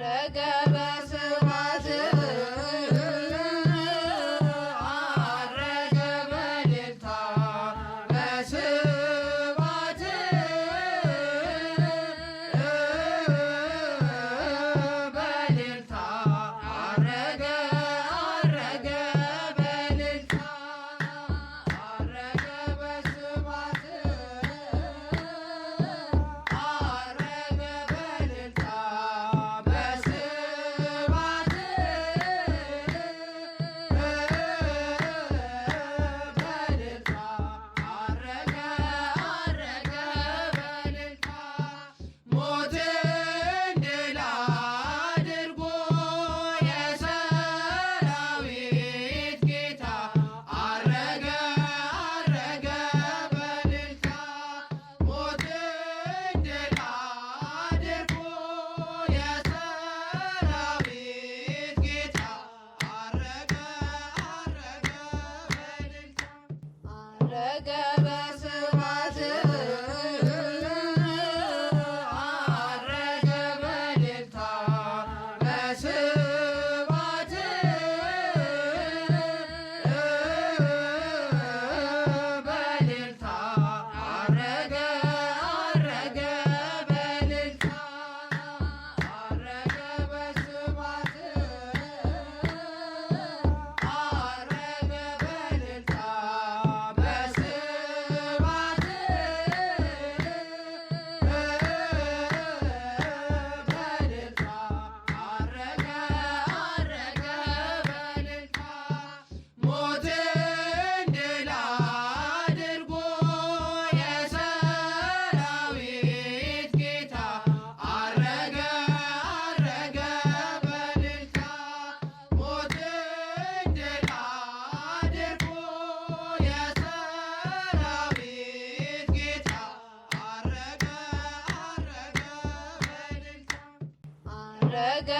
አረገ በስብሐት አረገ በእልልታ በስብሐት በእልልታ አረገ አረገ በእልልታ አረገ በስብሐት አረገ በእልልታ በስብሐት በእልልታ አረገ አረገ በእልልታ ሞትን ድል አድርጎ የሰራዊት ጌታ አረገ አረገ በእልልታ ሞትን ድል አድርጎ የሰራዊት ጌታ አረገ አረገ በእልልታ አረገ በስብሐት አረገ በእልልታ በስብሐት በእልልታ አረገ አረገ በእልልታ አረገ በስብሐት አረገ በእልልታ በስብሐት በእልልታ አረገ አረገ በእልልታ ሞትን ድል አድርጎ የሰራዊት ጌታ አረገ አረገ በእልልታ ሞትን ድል አድርጎ የሰራዊት ጌታ አረገ አረገ በእልልታ አረገ